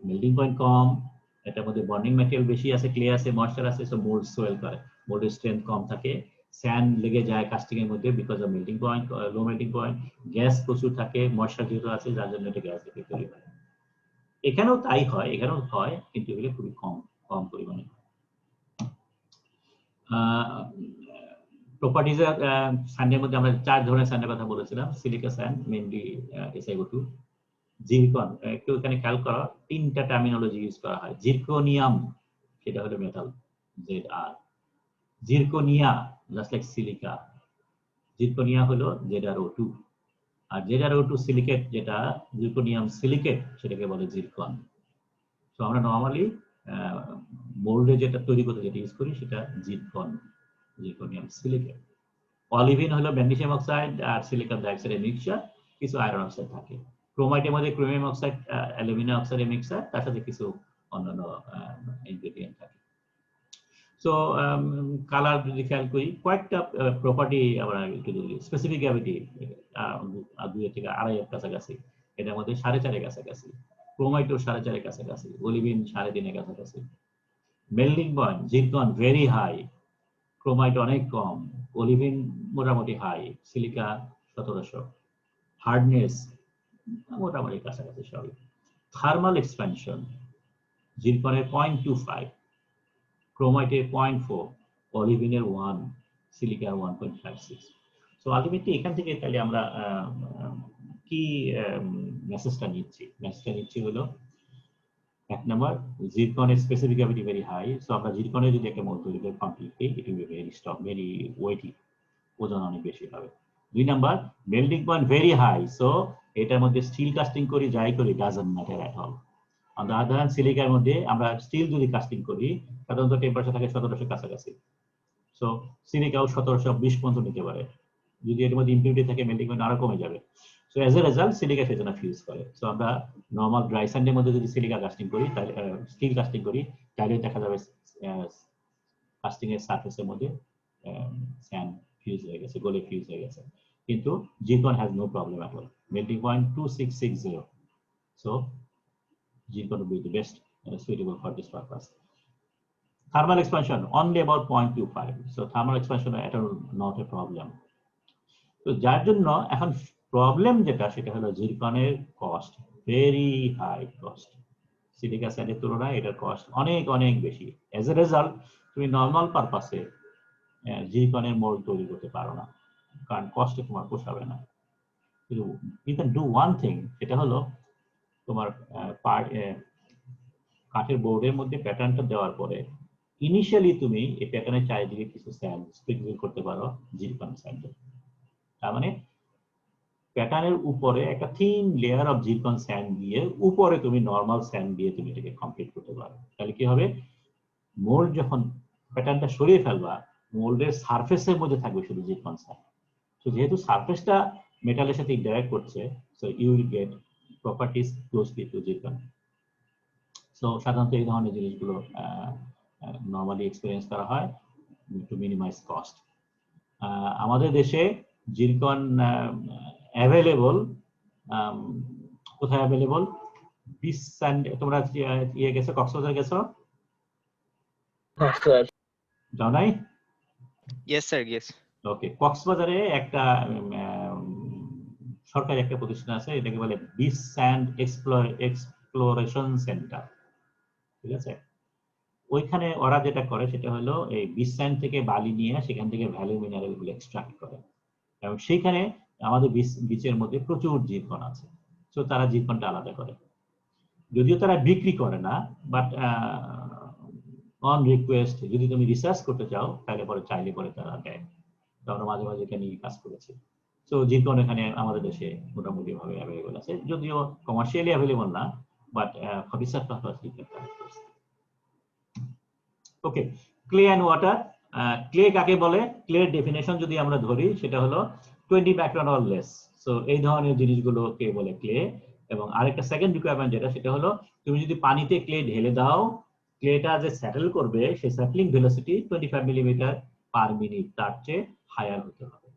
মেল্টিং পয়েন্ট কম, এটার মধ্যে বন্ডিং ম্যাটেরিয়াল বেশি আছে, ক্লে আছে, ময়েশ্চার আছে, সো মোল্ড সোয়েল করে, মোল্ডের স্ট্রেংথ কম থাকে, স্যান্ড লেগে যায় কাস্টিং এর মধ্যে because of melting point, low melting point, gas প্রচুর থাকে, ময়েশ্চার যেহেতু আছে যার জন্য এটা গ্যাস এফেক্ট তৈরি হয়। এখানেও তাই হয়, এখানেও হয়, কিন্তু এগুলো খুবই কম কম পরিমাণে। প্রপার্টিজ স্যান্ডের মধ্যে আমরা 4 ধরনের স্যান্ডের কথা বলেছিলাম। Silica sand mainly SiO2, zircon, একটু এখানে খেয়াল করা 3টা টার্মিনোলজি ইউজ করা হয়। জিরকোনিয়াম সেটা হলো metal ZR, zirconia just like silica, zirconia হলো ZrO2, আর ZrO2 সিলিকেট যেটা জিরকোনিয়াম সিলিকেট সেটাকে বলে জিরকন। তো আমরা নরমালি মোল্ডে যেটা তৈরি করতে যেটা ইউজ করি সেটা জিরকনিয়াম সিলিকেট। অলিভিন হলো ম্যাগনেসিয়াম অক্সাইড আর সিলিকন ডাইঅক্সাইডের মিক্সচার, কিছু আয়রন অক্সাইড থাকে। ক্রোমাইটের মধ্যে ক্রোমিয়াম অক্সাইড, অ্যালুমিনিয়াম অক্সাইডের মিক্সচার, তার সাথে কিছু অন্যান্য ইনগ্রেডিয়েন্ট থাকে। সো কালার যদি খেয়াল করি, কয়েকটা প্রপার্টি আমরা একটু স্পেসিফিক গ্র্যাভিটি 2 থেকে 2.5 কাছাকাছি, এটার মধ্যে 4.5 কাছাকাছি, ক্রোমাইটও 4.5 কাছাকাছি, অলিভিন 3.5 কাছাকাছি। Melting point zircon very high, chromite অনেক কম, অলিভিন মোটামুটি হাই, সিলিকা 1700, হার্ডনেস মোটামুটি কাছাকাছি সবই। থার্মাল এক্সপ্যানশন জিরকনের 0.25, ক্রোমাইটের 0.4, অলিভিনের 1, সিলিকার 1.56। সো আলটিমেটলি এখান থেকে তাহলে আমরা কি মেসেজটা নিচ্ছি হলো, 1 নাম্বার, জিরকনের specific gravity very high, so আমরা জিরকনের যদি একটা মোল তৈরি করি completely, it will be very strong, very weighty, ওজন অনেক বেশি হবে। 2 number, melting point very high, so এটার মধ্যে স্টিল কাস্টিং করি যাই করি doesn't matter at all. On the other hand সিলিকার মধ্যে আমরা স্টিল যদি কাস্টিং করি সাধারণত টেম্পারেচার থাকে 1700 কাছাকাছি, সো সিলিকাও 1720 পর্যন্ত নিতে পারে। যদি এর মধ্যে ইম্পিউরিটি থাকে মেল্টিং পয়েন্ট আরো কমে যাবে। So age a result silica সেজন্য ফিউজ করে। সো আমরা নরমাল ড্রাই স্যান্ডের মধ্যে যদি সিলিকা কাস্টিং করি, তাহলে স্টিল কাস্টিং করি, তাহলে দেখা যাবে কাস্টিং এর সারফেসের মধ্যে স্যান্ড ফিউজ হয়ে গেছে, গলে ফিউজ হয়ে গেছে। কিন্তু zircon has no problem at all, melting point 2660, so zircon will be the best suitable for this purpose. Thermal expansion only about 0.25, so thermal expansion at all not a problem. তো যার জন্য এখন problem যেটা সেটা হলো জিরকনের cost very high cost, silica স্যান্ডের তুলনায় এটার কস্ট অনেক অনেক বেশি। এজ এ রেজাল্ট তুমি নর্মাল পারপাসে জিরকনের মোল্ড তৈরি করতে পারো না, কারণ কস্টে তোমার পোষাবে না। কিন্তু you can do one thing, সেটা হলো তোমার কাঠের বোর্ডের মধ্যে প্যাটার্নটা দেওয়ার পরে ইনিশিয়ালি তুমি এই প্যাটার্নের চারিদিকে কিছু স্যান্ড স্প্রিঙ্কল করতে পারো জিরকন স্যান্ড। তার মানে প্যাটার্নের উপরে একটা thin layer of zircon sand দিয়ে উপরে তুমি নরমাল স্যান্ড দিয়ে তুমি এটাকে কমপ্লিট করতে পারো। তাহলে কি হবে, মোল্ড যখন প্যাটার্নটা সরিয়ে ফেলবা, মোল্ডের সারফেসের মধ্যে থাকবে শুধু জিরকন স্যান্ড। তো যেহেতু সারফেসটা মেটালের সাথে ইন্টারঅ্যাক্ট করছে, so you will get properties closely to zircon. So সাধারণত এই ধরনের জিনিসগুলো নর্মালি এক্সপেরিয়েন্স করা হয় টু মিনিমাইজ কস্ট। আমাদের দেশে জিরকন অ্যাভেলেবল, কোথায় অ্যাভেলেবল? বিচ স্যান্ড, তোমরা ইয়ে গেছো, কক্সবাজার গেছো? যাও নাই? Yes sir, yes. ওকে, কক্সবাজারে একটা সরকারি একটা প্রতিষ্ঠান আছে, এটাকে বলে বিচ স্যান্ড এক্সপ্লোরেশন সেন্টার, ঠিক আছে? ওইখানে ওরা যেটা করে সেটা হলো এই বিচ স্যান্ড থেকে বালি নিয়ে সেখান থেকে ভ্যালু মিনারেল গুলো এক্সট্রাক্ট করে, এবং সেইখানে আমাদের বিচের মধ্যে প্রচুর জিরকন আছে। সো তারা জিরকনটা আলাদা করে, যদিও তারা বিক্রি করে না, বাট অন রিকোয়েস্ট যদি তুমি রিসার্চ করতে চাও তাহলে পরে চাইলে পরে তারা দেয়। তো আমরা মাঝে মাঝে এখানে কাজ করেছি। সো জিরকন এখানে আমাদের দেশে মোটামুটি ভাবে অ্যাভেলেবল আছে, যদিও কমার্শিয়ালি অ্যাভেলেবল না, but for research purpose you can collect this. Okay, clay and water. Clay কাকে বলে? ক্লের ডেফিনেশন যদি আমরা ধরি সেটা হলো 20 মাইক্রন অর লেস। সো এই ধরনের জিনিসগুলোকে বলে ক্লে। এবং আরেকটা সেকেন্ড রিকোয়ারমেন্ট যেটা, সেটা হলো তুমি যদি পানিতে ক্লে ঢেলে দাও, ক্লেটা যে সেটেল করবে সেই settling velocity 25 millimetre per minute, তার চেয়ে হায়ার হতে হবে।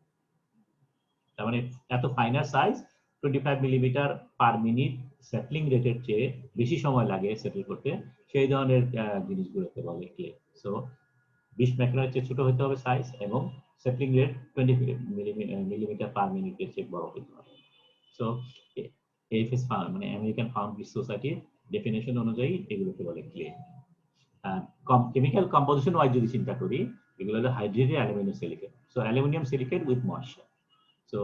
তার মানে এত finer size 25 millimetre per minute settling রেটের চেয়ে বেশি সময় লাগে সেটেল করতে, সেই ধরনের জিনিসগুলোকে বলে ক্লে। সো 20 মাইক্রনের চেয়ে ছোট হতে হবে সাইজ, এবং সেটলিং রেট 20 মিলিমিটার পার মিনিটের চেয়ে বড় হতে হবে। সো এএফএস মানে আমেরিকান ফাউন্ডারি সোসাইটির ডেফিনেশন অনুযায়ী এগুলোকে বলে ক্লে। কেমিক্যাল কম্পোজিশন ওয়াইজ যদি চিন্তা করি, এগুলো হলো hydrated aluminium silicate. So aluminium silicate with moisture. So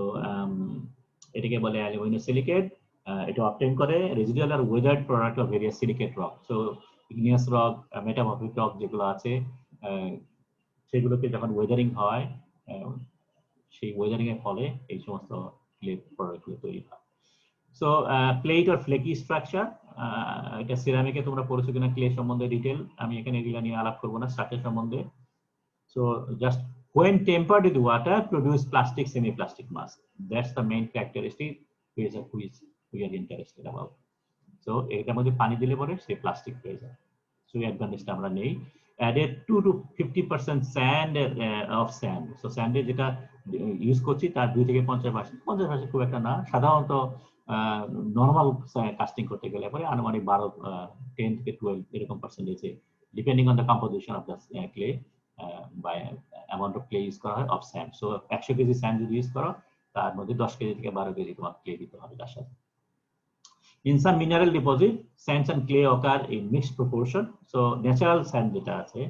এটাকে বলে অ্যালুমিনিয়াম সিলিকেট। এটা অবটেইন করে রেসিডুয়াল আর weathered product of various silicate rock. So igneous rock, metamorphic rock যেগুলো আছে, সেগুলোকে যখন ওয়েদারিং হয়, সেই ওয়েদারিং এর ফলে এই সমস্ত ক্লে প্রোডাক্টগুলো তৈরি হয়। So plate or flaky structure, এটা সিরামিকে তোমরা পড়েছো কিনা ক্লে সম্বন্ধে ডিটেল, আমি এখানে এগুলা নিয়ে আলাপ করবো না স্ট্রাকচার সম্বন্ধে। So just when tempered with water, produce plastic, semi-plastic mask. That's the main characteristic which we are interested about. So এটার মধ্যে পানি দিলে পরে সে প্লাস্টিক হয়ে যায়। So এই অ্যাডভান্টেজটা আমরা নেই। Added 2 to 50% sand of sand. So স্যান্ডে যেটা ইউজ করছি তার 2 থেকে 50%, 50% খুব একটা না। সাধারণত নর্মাল কাস্টিং করতে গেলে পরে আনুমানিক 10 থেকে 12 এরকম পার্সেন্টেজে, depending on the composition of the clay, by amount of clay use করা হয় of sand. So 100 KG sand যদি ইউজ করো তার মধ্যে 10 কেজি থেকে 12 কেজি তোমার ক্লে দিতে হবে তার সাথে। In some mineral deposit, sands and clay occur in mixed proportion. So natural sand যেটা আছে,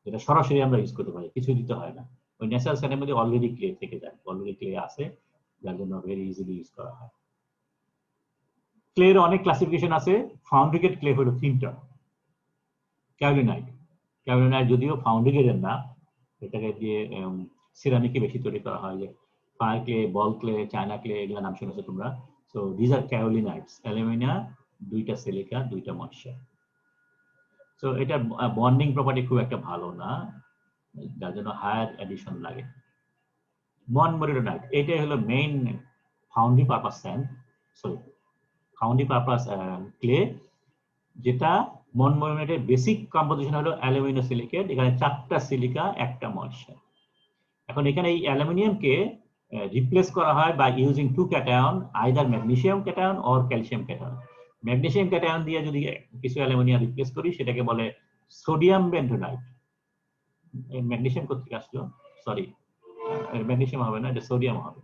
যেটা সরাসরি আমরা ইউজ করতে পারি, কিছু দিতে হয় না, ওই ন্যাচারাল স্যান্ডের মধ্যে অলরেডি ক্লে থেকে যায়, অলরেডি ক্লে আছে, যার জন্য ভেরি ইজিলি ইউজ করা হয়। ক্লের অনেক ক্লাসিফিকেশন আছে। ফাউন্ড্রিকেট ক্লে হলো 3টা। ক্যাওলিনাইট যদিও ফাউন্ড্রিকেটের না, এটাকে দিয়ে সিরামিকে বেশি তৈরি করা হয়, যে ফায়ার ক্লে, বল ক্লে, চায়না ক্লে, এগুলো নাম শুনেছো তোমরা। সো দিজ আর ক্যাওলিনাইটস, অ্যালুমিনা, 2টা সিলিকা, 2টা ময়েশ্চার। সো এটা বন্ডিং প্রপার্টি খুব একটা ভালো না, যার জন্য হায়ার এডিশন লাগে। মনমরিডোনাইট, এটাই হলো main foundry purpose sand, sorry foundry purpose clay, যেটা মনমরিডোনাইটের বেসিক কম্পোজিশন হলো অ্যালুমিনো সিলিকেট, এখানে 4টা সিলিকা, 1টা ময়েশ্চার। এখন এখানে এই অ্যালুমিনিয়ামকে রিপ্লেস করা হয় by using 2 cation, either magnesium cation or calcium cation. Magnesium cation দিয়ে যদি কিছু অ্যালুমিনিয়াম রিপ্লেস করি সেটাকে বলে সোডিয়াম বেন্টোনাইট। ম্যাগনেসিয়াম কোথেকে আসলো, সরি ম্যাগনেসিয়াম হবে না, এটা সোডিয়াম হবে,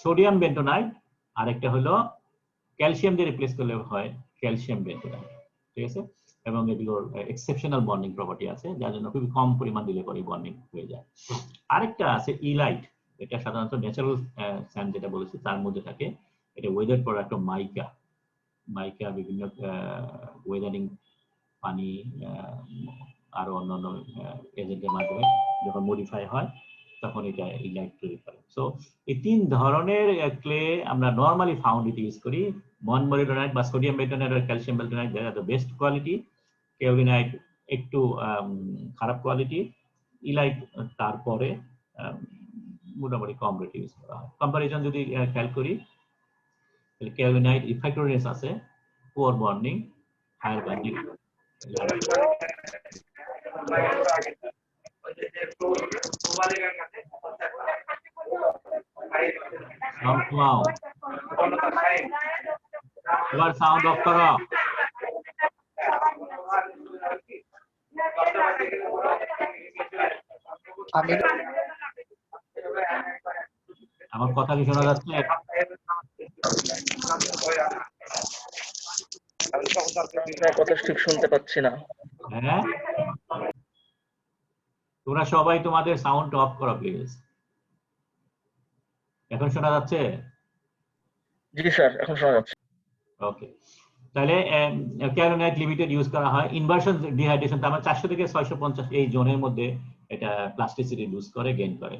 সোডিয়াম বেন্টোনাইট। আরেকটা হলো ক্যালসিয়াম দিয়ে রিপ্লেস করলে হয় ক্যালসিয়াম বেন্টোনাইট, ঠিক আছে। এবং এগুলোর এক্সেপশনাল বন্ডিং প্রপার্টি আছে, যার জন্য খুবই কম পরিমাণ দিলে পরে বন্ডিং হয়ে যায়। আরেকটা আছে ইলাইট, এটা সাধারণত ন্যাচারাল স্যান্ড যেটা বলেছি তার মধ্যে থাকে, এটা ওয়েদার প্রোডাক্ট অফ মাইকা। মাইকা বিভিন্ন ওয়েদারিং, পানি, আরো অন্যান্য এজেন্টের মাধ্যমে যখন মডিফাই হয় তখন এটা ইলাইট তৈরি করে। সো এই 3 ধরনের ক্লে আমরা নরমালি ফাউন্ড্রিতে ইউজ করি। মনমরিডোনাইট বা সোডিয়াম বেন্টোনাইট আর calcium bentonite, they are the best quality. Kaolinite একটু খারাপ কোয়ালিটি, ইলাইট তারপরে মোটামুটি কম রেটে ইউজ করা হয়। কম্পারিজন যদি খেয়াল করি, তাহলে কেওলিনাইট ইফেক্টরেস আছে, পুয়ার বন্ডিং, হায়ার বন্ডিং। এবার সাউন্ড অফ করো। আমার কথা কি শোনা যাচ্ছে? কথা ঠিক শুনতে পাচ্ছি না। হ্যাঁ, তোমরা সবাই তোমাদের সাউন্ড অফ করো প্লিজ। এখন শোনা যাচ্ছে? জি স্যার, এখন শোনা যাচ্ছে। ওকে, তাহলে কেওলিনাইট লিমিটেড ইউজ করা হয়। ইনভার্সন ডিহাইড্রেশন, তার মানে 400 থেকে 650 এই জোনের মধ্যে এটা প্লাস্টিসিটি লুজ করে, গেইন করে।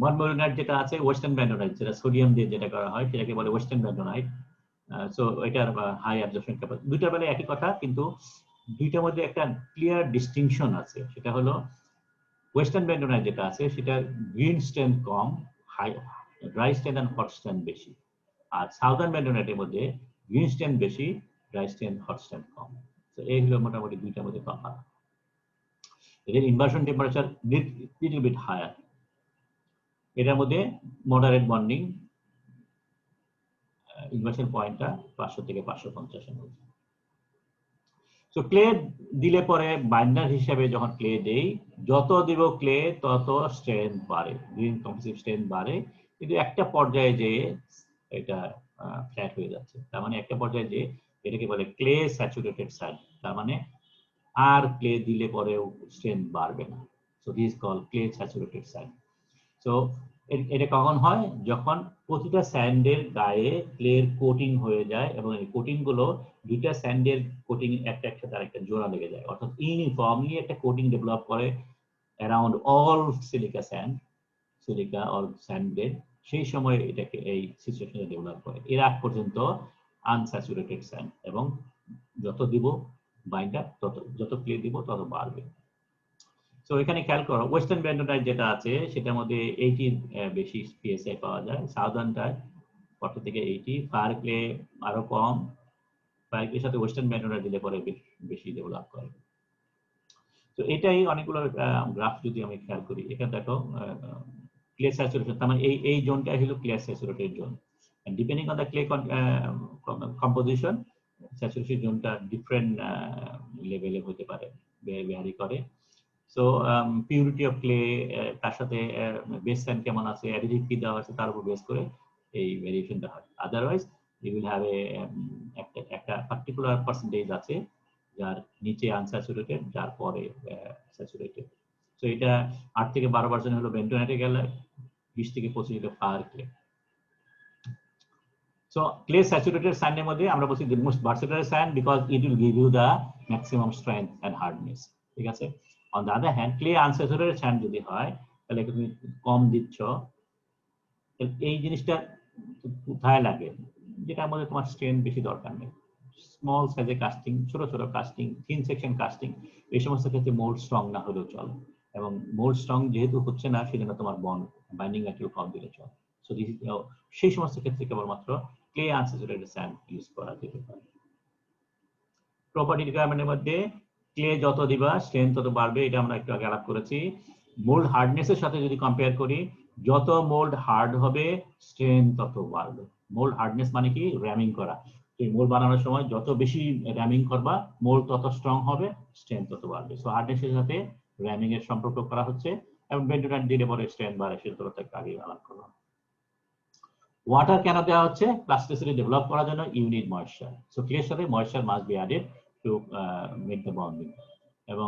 মনমরিডোনাইট যেটা আছে ওয়েস্টার্ন বেন্টোনাইট, যেটা সোডিয়াম দিয়ে যেটা করা হয় সেটাকে বলে ওয়েস্টার্ন বেন্টোনাইট। সো এটার হাই অ্যাবজর্পশন ক্যাপাসিটি। দুইটার বেলায় একই কথা, কিন্তু দুইটার মধ্যে একটা ক্লিয়ার ডিস্টিংশন আছে, সেটা হলো ওয়েস্টার্ন বেন্টোনাইট যেটা আছে সেটা গ্রিন স্ট্রেন্থ কম, high dry strength and hot strength বেশি। আর সাউদার্ন বেন্টোনাইটের মধ্যে গ্রিন স্ট্রেন্থ বেশি, ড্রাই স্ট্রেন্থ, হট স্ট্রেন্থ কম। তো এই হলো মোটামুটি দুইটার মধ্যে তফাৎ। এদের inversion temperature little bit higher, এটার মধ্যে মডারেট বন্ডিং, ইনভার্সন পয়েন্টটা 500 থেকে 550 এর মধ্যে। সো ক্লে দিলে পরে বাইন্ডার হিসেবে যখন ক্লে দেই, যত দিব ক্লে তত স্ট্রেংথ বাড়ে, গ্রিন কম্পোজিট স্ট্রেংথ বাড়ে, কিন্তু একটা পর্যায়ে যে এটা ফ্ল্যাট হয়ে যাচ্ছে। তার মানে একটা পর্যায়ে যে এটাকে বলে ক্লে স্যাচুরেটেড স্যান্ড, তার মানে আর ক্লে দিলে পরেও স্ট্রেংথ বাড়বে না। So this call clay saturated sand. So এটা কখন হয়, যখন প্রতিটা স্যান্ডের গায়ে ক্লের কোটিং হয়ে যায় এবং এই কোটিং গুলো দুইটা স্যান্ডের কোটিং একটা সাথে আরেকটা জোড়া লেগে যায়, অর্থাৎ ইউনিফর্মলি একটা কোটিং ডেভেলপ করে around all silica sand, silica all স্যান্ডের। সেই সময় এটাকে এই সিচুয়েশনে ডেভেলপ করে। এর আগ পর্যন্ত আনস্যাচুরেটেড স্যান্ড, এবং যত দিব বাইন্ডার তত, যত ক্লে দিব তত বাড়বে। সো এখানে খেয়াল করো ওয়েস্টার্ন ব্যান্ডোনাইট যেটা আছে সেটার মধ্যে 80 বেশি পিএসআই পাওয়া যায়, সাউদার্নটায় 40 থেকে 80, ফায়ার ক্লে আরো কম, ফায়ার ক্লের সাথে ওয়েস্টার্ন ব্যান্ডোনাইট দিলে পরে বেশি ডেভেলপ করে। তো এটাই অনেকগুলো গ্রাফ যদি আমি খেয়াল করি, এখানে দেখো ক্লে স্যাচুরেশন, তার মানে এই জোনটাই হলো clay saturated zone, depending on the clay composition saturation জোনটা ডিফারেন্ট লেভেলে হতে পারে, ভ্যারি করে। সো পিউরিটি অফ ক্লে, তার সাথে বেস স্যান্ড কেমন আছে, অ্যাডিটিভ কি দেওয়া আছে তার উপর বেস করে এই ভেরিয়েশনটা হয়। আদারওয়াইজ ইউ উইল হ্যাভ একটা পার্টিকুলার পার্সেন্টেজ আছে যার নিচে আনস্যাচুরেটেড, যার পরে স্যাচুরেটেড। সো এটা 8 থেকে 12% হলো বেন্টোনাইটে গেলে, 20 থেকে 25 হলো fire clay. So clay saturated স্যান্ডের মধ্যে আমরা বলছি the most versatile sand because it will give you the maximum strength and hardness, ঠিক আছে। on the other hand clay unsaturated sand যদি হয় তাহলে তুমি কম দিচ্ছ, এই জিনিসটা কোথায় লাগে, যেটার মধ্যে তোমার স্ট্রেন্থ বেশি দরকার নেই, স্মল সাইজে কাস্টিং, ছোট ছোট কাস্টিং, থিন সেকশন কাস্টিং, এই সমস্ত ক্ষেত্রে মোল্ড স্ট্রং না হলেও চলে, এবং মোল্ড স্ট্রং যেহেতু হচ্ছে না সেজন্য তোমার বাইন্ডিং একটু কম দিলে চলে। সো সেই সমস্ত ক্ষেত্রে কেবলমাত্র ক্লে আনস্যাচুরেটেড স্যান্ড ইউজ করা যেতে পারে। প্রপার্টি রিকোয়ারমেন্টের মধ্যে ক্লে যত দিবা স্ট্রেন্থ তত বাড়বে, এটা আমরা একটু আগে আলাপ করেছি। মোল্ড হার্ডনেসের সাথে যদি কম্পেয়ার করি, যত মোল্ড হার্ড হবে স্ট্রেন্থ তত বাড়বে। মোল্ড হার্ডনেস মানে কি, র্যামিং করা, এই মোল্ড বানানোর সময় যত বেশি র্যামিং করবা মোল্ড তত স্ট্রং হবে, স্ট্রেন্থ তত বাড়বে। সো হার্ডনেসের সাথে র্যামিং এর সম্পর্ক করা হচ্ছে, এবং বেন্টোনাইট দিলে পরে স্ট্রেন্থ বাড়ে, সেটা তো আগে আলাপ করলাম। ওয়াটার কেন দেওয়া হচ্ছে, প্লাস্টিসিটি ডেভেলপ করার জন্য, ইউনিট ময়েশ্চার। সো ক্লের সাথে moisture must be added to make the bonding, এবং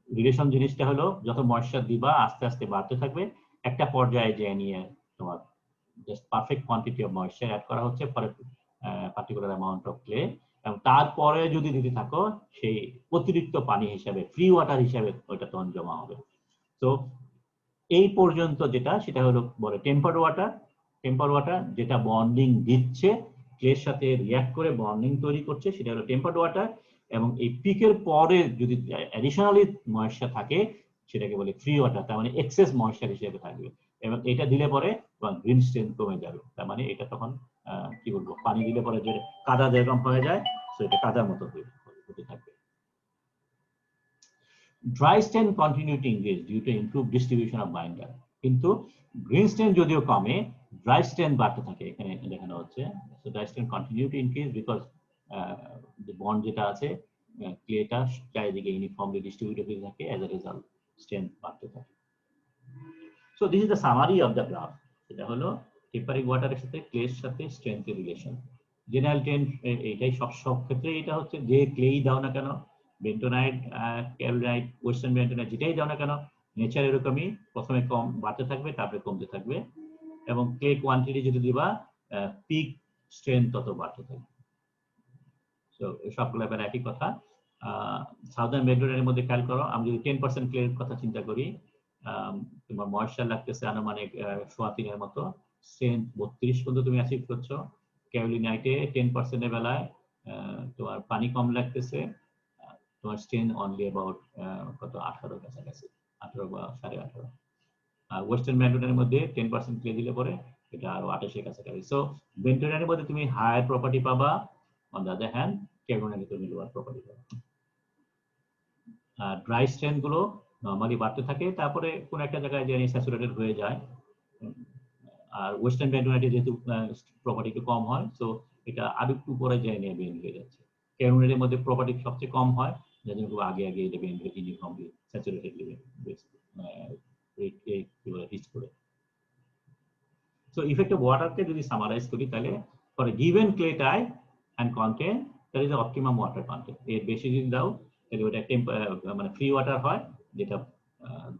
রিলেশন জিনিসটা হলো যত ময়েশ্চার দিবা আস্তে আস্তে বাড়তে থাকবে, একটা পর্যায়ে যে নিয়ে তোমার just perfect quantity of moisture add করা হচ্ছে for particular amount of clay, এবং তারপরে যদি দিতে থাকো সেই অতিরিক্ত পানি হিসাবে, ফ্রি ওয়াটার হিসাবে ওইটা তখন জমা হবে। তো এই পর্যন্ত যেটা সেটা হলো বলে টেম্পারড ওয়াটার। টেম্পার ওয়াটার যেটা বন্ডিং দিচ্ছে, ক্লের সাথে রিঅ্যাক্ট করে বন্ডিং তৈরি করছে, সেটা হলো টেম্পারড ওয়াটার, এবং এই পিকের পরে যদি অ্যাডিশনালি ময়েশ্চার থাকে সেটাকে বলে ফ্রি ওয়াটার, তার মানে এক্সেস ময়েশ্চার হিসেবে থাকবে, এবং এটা দিলে পরে গ্রিন স্ট্রেন্থ কমে যাবে, তার মানে এটা তখন কি বলবো, পানি দিলে পরে যে কাদা যেরকম হয়ে যায় সেটা কাদার মতো হতে থাকবে। Dry strain continuity increase due to improve distribution of binder, কিন্তু গ্রিন স্ট্রেন যদিও কমে, ড্রাই স্ট্রেন বাড়তে থাকে, এখানে দেখানো হচ্ছে। So dry strain continue to increase because bond যেটা আছে ক্লেটা চারিদিকে ইউনিফর্মলি ডিস্ট্রিবিউট হতে থাকে, অ্যাজ এ রেজাল্ট স্ট্রেন বাড়তে থাকে। So this is the summary of the graph, এটা হলো টেম্পারিং ওয়াটারের সাথে ক্লের সাথে স্ট্রেন্থের রিলেশন। জেনারেল ট্রেন্ড এটাই, সব ক্ষেত্রে এটা হচ্ছে, যে ক্লেই দাও না কেন, বেন্টোনাইট, ক্যালসাইট, ওয়েস্টার্ন বেন্টোনাইট যেটাই দাও না কেন, নেচার এরকমই, প্রথমে কম বাড়তে থাকবে তারপরে কমতে থাকবে, এবং ক্লে কোয়ান্টিটি যদি দিবা পিক স্ট্রেন্থ তত বাড়তে থাকবে। সো সবগুলো ব্যাপারে একই কথা। সাউদার্ন বেন্টোনাইটের মধ্যে খেয়াল করো, আমি যদি 10% ক্লের কথা চিন্তা করি, তোমার ময়েশ্চার লাগতেছে আনুমানিক 3.25 মতো, স্ট্রেন্থ 32 পর্যন্ত তুমি অ্যাচিভ করছো। ক্যাওলিনাইটে 10% এর বেলায় তোমার পানি কম লাগতেছে, তোমার স্ট্রেন্থ অনলি অ্যাবাউট কত 18 কাছাকাছি, 18 বা 18.5। ওয়েস্টার্ন বেন্টোনাইটের মধ্যে 10% ক্লে দিলে পরে এটা আরো 28 এর কাছাকাছি। সো বেন্টোনাইটের মধ্যে তুমি হায়ার প্রপার্টি পাবা, অন দ্য আদার হ্যান্ড ক্যাওলিনাইটে তুমি লোয়ার প্রপার্টি পাবা। ড্রাই স্ট্রেন্থ গুলো নরমালি বাড়তে থাকে, তারপরে কোন একটা জায়গায় যে স্যাচুরেটেড হয়ে যায়। আর ওয়েস্টার্ন বেন্টোনাইটে যেহেতু প্রপার্টি একটু কম হয়, সো এটা আরো একটু পরে যায় নিয়ে বেন্ড হয়ে যাচ্ছে। ক্যাওলিনাইটের মধ্যে প্রপার্টি সবচেয়ে কম হয়, যার জন্য আগে এটা বেন্ড হয়ে ইউনিফর্মলি স্যাচুরেটেড রিচ করে। সো ইফেক্ট অফ ওয়াটারকে যদি সামারাইজ করি, তাহলে for a given clay type and content that is optimum water content. এর বেশি যদি দাও তাহলে ওটা মানে ফ্রি ওয়াটার হয়, যেটা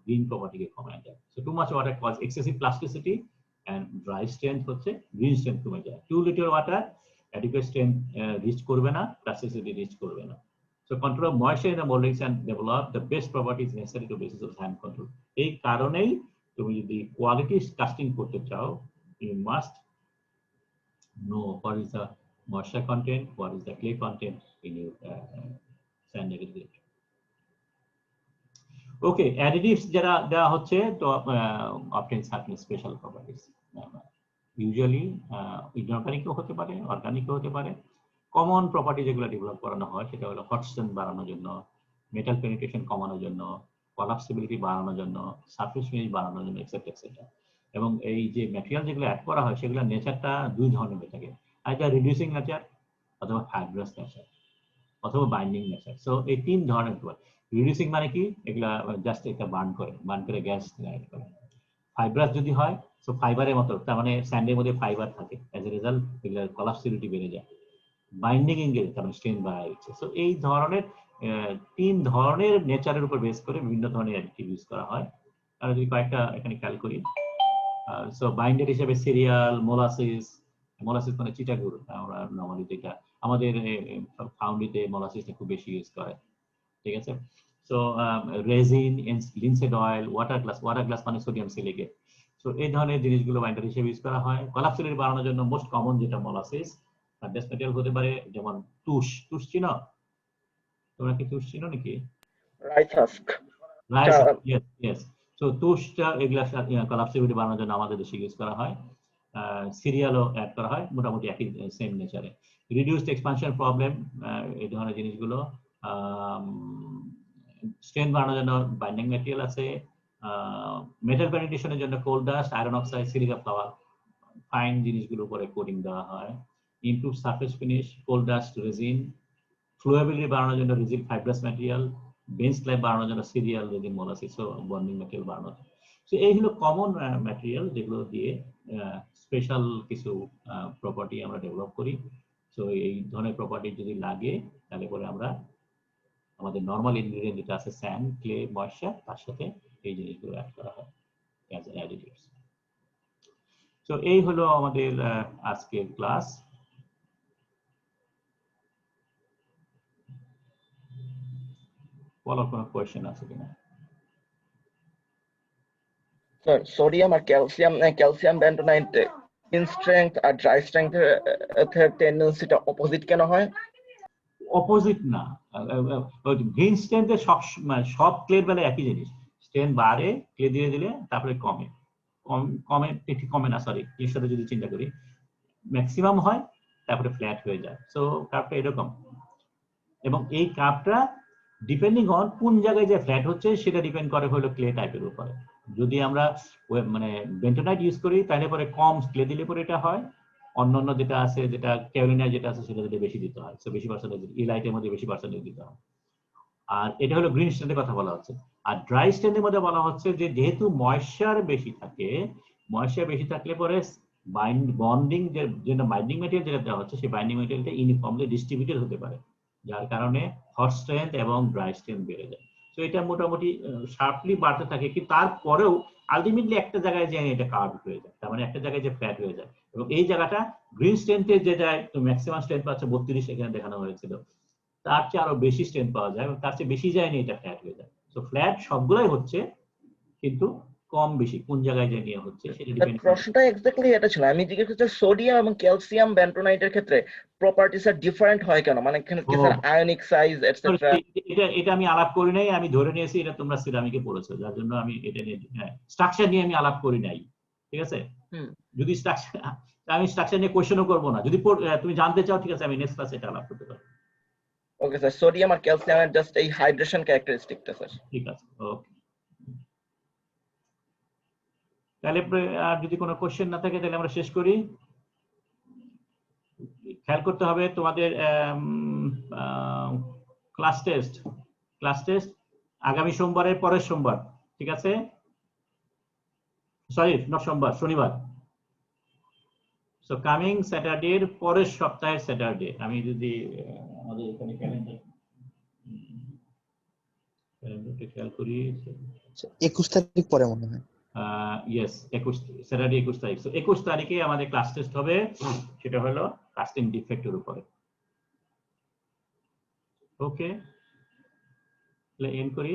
গ্রিন প্রপার্টিকে কমায় দেয়। So too much water cause excessive plasticity and dry strength হচ্ছে গ্রিন স্ট্রেন্থ কমে যায়। 2 little water adequate strength reach করবে না, প্লাস্টিসিটি রিচ করবে না। So control of moisture in the mouldings and develop the best properties necessary to basis of hand control. এই কারণেই তুমি যদি কোয়ালিটি কাস্টিং করতে চাও, you must know what is the moisture content, what is the clay content in your sand aggregate. Okay, additives যারা দেওয়া হচ্ছে তো obtain certain special properties. Usually inorganic হতে পারে, organic হতে পারে। কমন প্রপার্টি যেগুলো ডেভেলপ করানো হয় সেটা হলো হট স্ট্রেংথ বাড়ানোর জন্য, মেটাল পেনিট্রেশন কমানোর জন্য, কোলাপসিবিলিটি বাড়ানোর জন্য, সারফেস ফিনিশ বাড়ানোর জন্য, এক্সেট্রা এক্সেট্রা। এবং এই যে ম্যাটেরিয়াল যেগুলো অ্যাড করা হয় সেগুলোর নেচারটা দুই ধরনের হয়ে থাকে, একটা রিডিউসিং নেচার অথবা ফাইব্রাস নেচার অথবা বাইন্ডিং নেচার। সো এই তিন ধরনের হয়। রিডিউসিং মানে কি, এগুলা জাস্ট একটা বার্ন করে গ্যাস অ্যাড করে। ফাইব্রাস যদি হয়, সো ফাইবারের মতো, তার মানে স্যান্ডের মধ্যে ফাইবার থাকে, অ্যাজ এ রেজাল্ট এগুলোর কোলাপসিবিলিটি বেড়ে যায়। বাইন্ডিং এঙ্গেজ কারণ স্ট্রেন বাড়া দিচ্ছে। সো এই ধরনের তিন ধরনের নেচারের উপর বেস করে বিভিন্ন ধরনের অ্যাডিটিভ ইউজ করা হয়। আর যদি কয়েকটা এখানে খেয়াল করি, সো বাইন্ডার হিসেবে সিরিয়াল, মোলাসিস মানে চিটাগুড়, আমরা নর্মালি যেটা আমাদের ফাউন্ডিতে মোলাসিসটা খুব বেশি ইউজ করে, ঠিক আছে। So resin, linseed oil, water glass মানে সোডিয়াম সিলিকেট। সো এই ধরনের জিনিসগুলো বাইন্ডার হিসেবে ইউজ করা হয়। কোলাপসিবিলিটি বাড়ানোর জন্য মোস্ট কমন যেটা মোলাসিস, বেস্ট ম্যাটেরিয়াল হতে পারে যেমন তুষ চিনো? তোমরা কি তুষ চিনো নাকি? Rice husk. ইয়েস। সো তুষটা এগুলা কোলাপসিবিলিটি বাড়ানোর জন্য আমাদের দেশে ইউজ করা হয়। সিরিয়ালও অ্যাড করা হয়, মোটামুটি একই সেম নেচারে। রিডিউসড এক্সপানশন প্রবলেম, এই ধরনের জিনিসগুলো। স্ট্রেংথ বাড়ানোর জন্য বাইন্ডিং ম্যাটেরিয়াল আছে। মেটাল পেনিট্রেশনের জন্য coal dust, iron oxide, silica flour, fine জিনিসগুলোর উপরে কোটিং দেওয়া হয়। Improve surface finish, coal dust, resin. Flowability বাড়ানোর জন্য rigid fibrous material, bench life বাড়ানোর জন্য সিরিয়াল, রেজিন, মোলাসিস ও বন্ডিং ম্যাটেরিয়াল বাড়ানো। সো এই হলো কমন ম্যাটেরিয়াল যেগুলো দিয়ে স্পেশাল কিছু প্রপার্টি আমরা ডেভেলপ করি। সো এই ধরনের প্রপার্টি যদি লাগে তাহলে পরে আমরা আমাদের নর্মাল ইনগ্রেডিয়েন্ট যেটা আছে স্যান্ড, ক্লে, ময়েশ্চার, তার সাথে এই জিনিসগুলো অ্যাড করা হয় অ্যাজ অ্যাডিটিভস। সো এই হলো আমাদের আজকের ক্লাস। বলার কোনো কোয়েশ্চেন আছে কিনা? স্যার, সোডিয়াম আর ক্যালসিয়াম বেন্টোনাইট ইন স্ট্রেংথ আর ড্রাই স্ট্রেংথের টেন্ডেন্সিটা অপোজিট কেন হয়? অপোজিট না, গ্রিন স্ট্রেংথের সব ক্লের বেলায় একই জিনিস, স্ট্রেংথ বাড়ে ক্লে দিয়ে দিলে, তারপরে কমে একটু কমে না, সরি এর সাথে যদি চিন্তা করি ম্যাক্সিমাম হয়, তারপরে ফ্ল্যাট হয়ে যায়। সো কার্ভটা এরকম, এবং এই কার্ভটা ডিপেন্ডিং অন কোন জায়গায় যে ফ্ল্যাট হচ্ছে সেটা ডিপেন্ড করে হলো ক্লে টাইপের উপরে। যদি আমরা মানে বেন্টোনাইট ইউজ করি তাহলে পরে কম ক্লে দিলে পরে এটা হয়, অন্যান্য যেটা আছে, যেটা ক্যারোলিনা যেটা আছে সেটা দিলে বেশি দিতে হয়, সো বেশি পার্সেন্টেজ, ইলাইটের মধ্যে বেশি পার্সেন্টেজ দিতে হয়। আর এটা হলো গ্রিন স্ট্রেন্থের কথা বলা হচ্ছে। আর ড্রাই স্ট্রেন্থের মধ্যে বলা হচ্ছে যে যেহেতু ময়েশ্চার বেশি থাকে, ময়েশ্চার বেশি থাকলে পরে বন্ডিং যে বাইন্ডিং ম্যাটেরিয়াল যেটা দেওয়া হচ্ছে সেই বাইন্ডিং ম্যাটেরিয়ালটা ইউনিফর্মলি ডিস্ট্রিবিউটেড হতে পারে, যার কারণে হট স্ট্রেংথ এবং ড্রাই স্ট্রেংথ বেড়ে যায়। তো এটা মোটামুটি শার্পলি বাড়তে থাকে, কিন্তু তারপরেও আলটিমেটলি একটা জায়গায় যে এটা কার্ভ হয়ে যায়, তার মানে একটা জায়গায় যে ফ্ল্যাট হয়ে যায়। এবং এই জায়গাটা গ্রিন স্ট্রেংথের যে যায় ম্যাক্সিমাম স্ট্রেংথ পাচ্ছে 32, এখানে দেখানো হয়েছিল, তার চেয়ে আরো বেশি স্ট্রেংথ পাওয়া যায়, এবং তার চেয়ে বেশি যায়নি এটা ফ্ল্যাট হয়ে যায়। তো ফ্ল্যাট সবগুলাই হচ্ছে, কিন্তু কম বেশি কোন জায়গায় যে নিয়ে হচ্ছে সেটা ডিপেন্ড করে। প্রশ্নটা এক্স্যাক্টলি এটা ছিল, আমি জিজ্ঞেস করছি সোডিয়াম এবং ক্যালসিয়াম বেন্টোনাইটের ক্ষেত্রে প্রপার্টিস আর ডিফারেন্ট হয় কেন, মানে এখানে কি স্যার আয়নিক সাইজ এটসেট্রা? এটা আমি আলাপ করি নাই, আমি ধরে নিয়েছি এটা তোমরা সিরামিকে পড়েছো, যার জন্য আমি এটা নিয়ে স্ট্রাকচার নিয়ে আমি আলাপ করি নাই, ঠিক আছে। যদি আমি স্ট্রাকচার নিয়ে কোশ্চেনও করবো না, যদি তুমি জানতে চাও ঠিক আছে, আমি নেক্সট ক্লাসে এটা আলাপ করতে পারি। ওকে স্যার, সোডিয়াম আর ক্যালসিয়ামের জাস্ট এই হাইড্রেশন ক্যারেক্টারিস্টিকটা স্যার। ঠিক আছে, ওকে। তাহলে আর যদি কোনো কোশ্চেন না থাকে তাহলে আমরা শেষ করি। খেয়াল করতে হবে তোমাদের ক্লাস টেস্ট আগামী সোমবারের পরের সোমবার, ঠিক আছে, সরি নট সোমবার, শনিবার। সো কামিং স্যাটারডের পরের সপ্তাহের স্যাটারডে, আমি যদি আমাদের এখানে ক্যালেন্ডারটা খেয়াল করি, 21 তারিখ পরে মনে হয়। ইয়েস, স্যাটারডে 21 তারিখ। সো 21 তারিখে আমাদের ক্লাস টেস্ট হবে, সেটা হলো কাস্টিং ডিফেক্টের উপরে। ওকে, তাহলে এন্ড করি।